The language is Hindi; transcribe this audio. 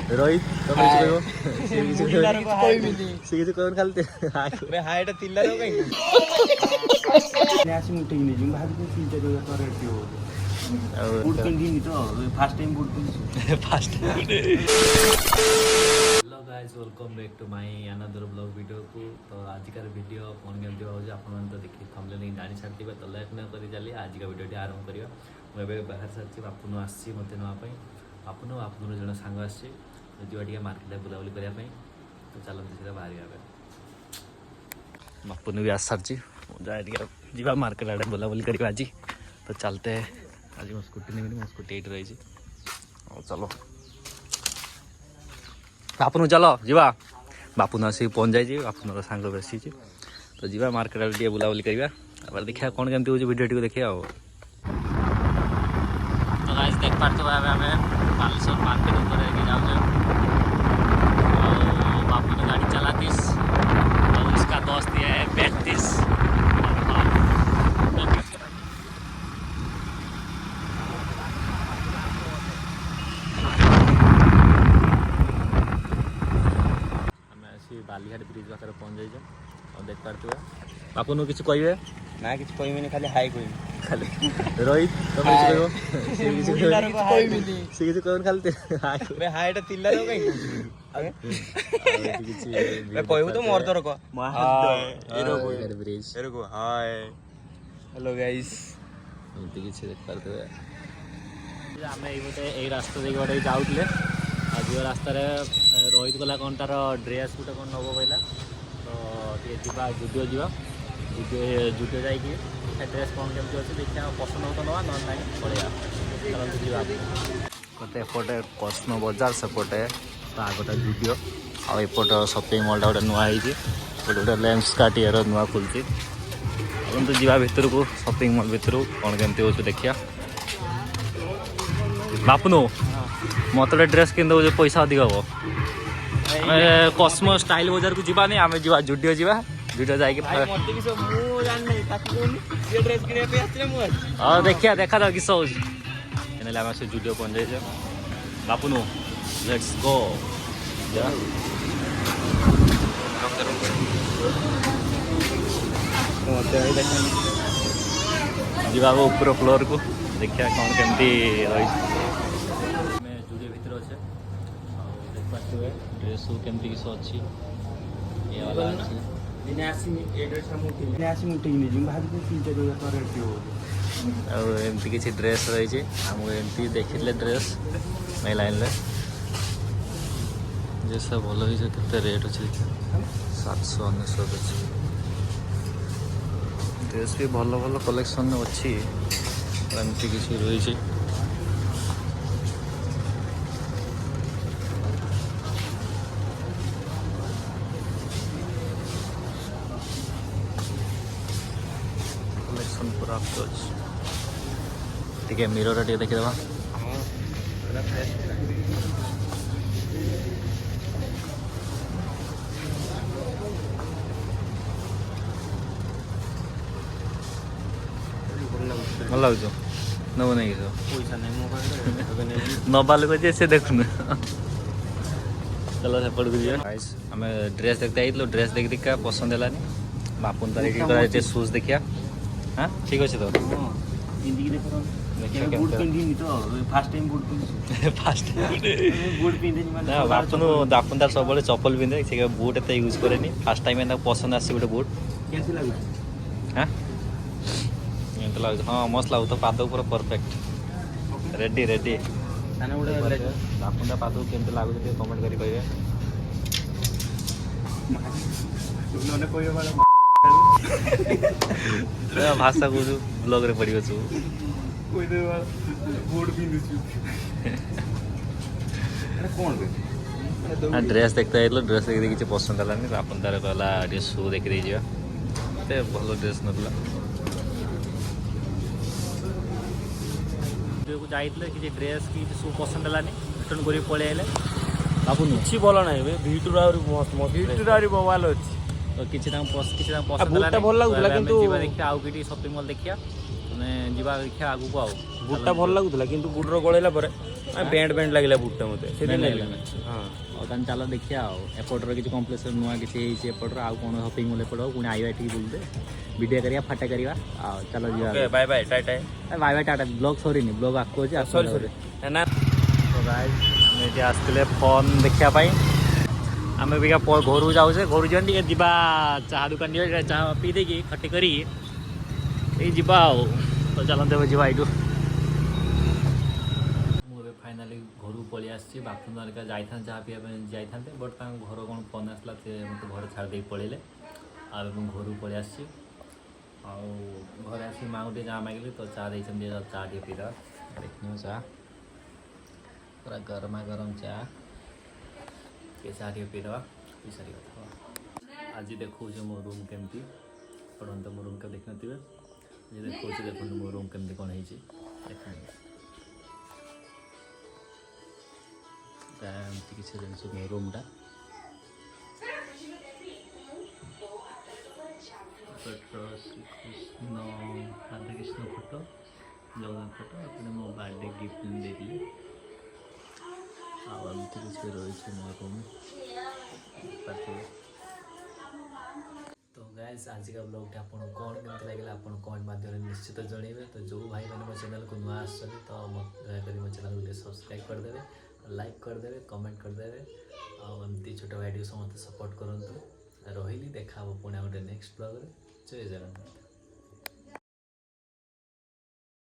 रोहित तुम किसी कौन खालते हाईटा तिल्ला रो कहीं आसी मुठे नहीं जिम भाभी को 3-4 हजार रेट हो बूट पिंदी तो फर्स्ट टाइम बूट पिंदी first hello guys welcome back to my another blog video को। तो आज का वीडियो कौन केमती हो आपने तो देखिए थंबनेल नहीं जानी छाड़ी तो लाइक न करी चली आज का वीडियो आरंभ करियो। मुझे बाहर सारी बापुन आसी मत नापी बापुन बापुन जन सांग आसी जी मार्केट बुलाबुली करने तो चलते सीधा बाहर बापुन भी आस सारी जाए जा मार्केट आड़े बुलाबुली करवा आज तो चलते आज मो स्कूटी नहीं मो स्कूटी ये रही चलो बापुन चलो जीवा बापुन आसिक पहुँच जाए बापुन सांग बेसी तो जीवा मार्केट आड़े टे बुलाबुली करवा देखा कौन केमती हो वीडियो टी देखिए तो गाइस देख पार्थ आम बालेश्वर मार्केट ऊपर जाऊँ बापू ने गाड़ी चलातीस और उसका दोस्त ये है 32 बालीघाट ब्रिज पाखे पहुँच जाइए और देख पार्थे बापू नु किसी कहे ना किछ कहबे खाली हाई कहबे खाली रोहित तुम किसी कौन खालते हाईटा तिल्ला रो कहीं कहबो तो मोर तो रको ब्रिज एरको हाय हेलो गाइस एमती किसी देख पार्थे आम ये रास्ता देखिए गोटे जाऊे आज रास्त रोहित गला कौन तार ड्रेस गोटे कौन नब कहला तो ये जा जुडियो जा जुडियो जाकि ड्रेस कौन केमती अच्छे देखिए पसंद हो तो ना ना पड़ेगा कते एपटे कस्म बजार सेपटे आगटा जुडियो आउट शपिंग मॉल गोटे नुआ गोटे गोटे लेंस कार्ट ये नुआ खुलती तो जा भितर को शपिंग मॉल भितर कौन केमती हो देखिया बापुनु मत ड्रेस किन दे पैसा अधिक हम कस्म स्टाइल बाजार को जावानी आम जा जुडियो जा जुडियो जाए देखिया देखा था किस आम से जुडियो पहुँच जाए बापुनु लेट्स गो जा ऊपर फ्लोर को देखिया कौन केमती रही जुडियो भितर अच्छे देख पार्थे ड्रेस सब केमती किस अच्छी ये वाला अच्छी एमती किसी ड्रेस रही एमती देखिले ड्रेस मैं लाइन जैसा भल के रेट अच्छे 799 अच्छी ड्रेस भी भल भल कलेक्शन अच्छी एमती किसी रही कलेक्शन पूरा टे मिरर टे देखीदे भल लगे नब नहीं पैसा नहीं मो नबा लोग से देखुन चलो सेपट को जाए आम ड्रेस देखते आई ड्रेस देख देखा पसंद है बापुन तार ये शूज देखिया हाँ ठीक अच्छे तो बापुन बापुन तार सब चप्पल पिंधे से बुट एत यूज करे फास्ट टाइम पसंद आस गोटे बुट हाँ लगे हाँ मस्त लगू तो पाद पूरा परफेक्ट रेडी रेडी बापुन पाद केमती लगुच कमेंट कर भाषा को ब्लॉग रे पड़ो सब ड्रेस देखते ड्रेस देखते किसी पसंद है बापुन तार कहला शू देखी जाते भल ड्रेस ना जाइए किसी ड्रेस कि शू पसंद है रिटर्न कर पलि आए बाबू କିଛି ଭଲ ନାହିଁ ବେ ଭିଟୁର ଆହୁରି ମସ୍ତ ମସ୍ତ ଭିଟୁର ଆହୁରି ବୱାଲ ଅଛି तो किसी पसंद ଭଲ ଲାଗୁଥିଲା କିନ୍ତୁ देखिए आउ कि शॉपिंग मॉल देखिया ଆମେ ଯିବା ଦେଖିବା ଆଗକୁ ଆଉ ବୁଟଟା ଭଲ ଲାଗୁଥିଲା କିନ୍ତୁ ବୁଟର ଗଳେଇଲା ପରେ ବେଣ୍ଡ ଲାଗିଲା ବୁଟଟା ମୋତେ ସେଥିପାଇଁ ଲାଗିଲା। ହଁ ଆଉ ତାହେଲେ ଚାଲ ଦେଖିବା ଆଉ ଏପଟର କିଛି କମ୍ପ୍ଲେକ୍ସର ନୂଆ କିଛି ହେଇଛି ଏପଟର ଆଉ କ'ଣ ସପିଂ ମଲ୍ ଏପଟ ପୁଣି ଆଇବା ଏଠିକି ବୁଲିତେ ଭିଡ଼ିଓ କରିବା ଫାଟା କରିବା ଆଉ ଚାଲ ଯିବା bye bye tata bye bye tata blog ସରିନି ବ୍ଲଗ୍ ଆଗକୁ ଅଛି ସରି ନା ତ ଗାଇସ୍ ଆମେ ଏଠି ଆସିଥିଲେ ଫୋନ୍ ଦେଖିବା ପାଇଁ ଆମେ ବି ଘରକୁ ଯାଉଛେ ଘରକୁ ଯିବା ଟିକେ ଯିବା ଚାହା ଦୋକାନ ଯିବା ଚାହା ପିଇ ଦେଇକି ଖଟି କରିକି ଏଇ ଯିବା ଆଉ ତ ଚାଲନ୍ତୁ ଏବେ ଯିବା ଏଇଠୁ ମୁଁ ଏବେ ଫାଇନାଲି ଘରକୁ ପଳେଇ ଆସିଛି ବାପୁ ନାରିକା ଯାଇଥାନ୍ତେ ଚାହା ପିଇବା ପାଇଁ ଯାଇଥାନ୍ତେ ବଟ୍ ତାଙ୍କ ଘର କ'ଣ ଫୋନ୍ ଆସିଲା ସେ ମୋତେ ଘରେ ଛାଡ଼ି ଦେଇକି ପଳେଇଲେ ଆଉ ମୁଁ ଘରକୁ ପଳେଇ ଆସିଛି ଆଉ ଘରେ ଆସିକି ମାଆଙ୍କୁ ଟିକେ ଚାହା ମାଗିଲି ତ ଚାହା ଦେଇଛନ୍ତି ଚାହା ଟିକେ ପିଇଦେବା ଦେଖିନି ଚାହା ପୁରା ଗରମା ଗରମ ଚାହା ଟିକେ ଚାହା ଟିକେ ପିଇଦେବା ପିଇ ସାରି କଥା ଆଜି ଦେଖାଉଛି ମୋ ରୁମ୍ କେମିତି ଆପଣ ତ ମୋ ରୁମ୍ କେବେ ଦେଖିନଥିବେ ଆଜି ଦେଖାଉଛି ଦେଖନ୍ତୁ ମୋ ରୁମ୍ କେମିତି କ'ଣ ହେଇଛି ଦେଖନ୍ତୁ ଏମିତି କିଛି ଜିନିଷ ମୋ ରୁମ୍ଟା ଶ୍ରୀକୃଷ୍ଣ ରାଧାକୃଷ୍ଣ ଫଟୋ ଜଗନ୍ନାଥ ଫଟୋ ଆପଣ ମୋ ବାର୍ଥଡେ ଗିଫ୍ଟ ଦେଇଥିଲେ ଆଉ ଏମିତି କିଛି ରହିଛି ମୋ ରୁମ୍ ତ ଗାଇସ୍ ଆଜିକା ବ୍ଲଗ୍ଟି ଆପଣଙ୍କୁ କ'ଣ କେମିତି ଲାଗିଲା ଆପଣ କମେଣ୍ଟ ମାଧ୍ୟମରେ ନିଶ୍ଚିତ ଜଣାଇବେ ତ ଯେଉଁ ଭାଇମାନେ ମୋ ଚ୍ୟାନେଲକୁ ନୂଆ ଆସୁଛନ୍ତି ତ ଦୟାକରି ମୋ ଚ୍ୟାନେଲକୁ ଟିକେ ସବସ୍କ୍ରାଇବ୍ କରିଦେବେ ଲାଇକ୍ କରିଦେବେ କମେଣ୍ଟ କରିଦେବେ ଆଉ ଏମିତି ଛୋଟ ଭାଇଟିକୁ ସମସ୍ତେ ସପୋର୍ଟ କରନ୍ତୁ ରହିଲି ଦେଖା ହେବ ପୁଣି ଗୋଟେ ନେକ୍ସଟ ବ୍ଲଗ୍ରେ ଜୟ ଜଗନ୍ନାଥ।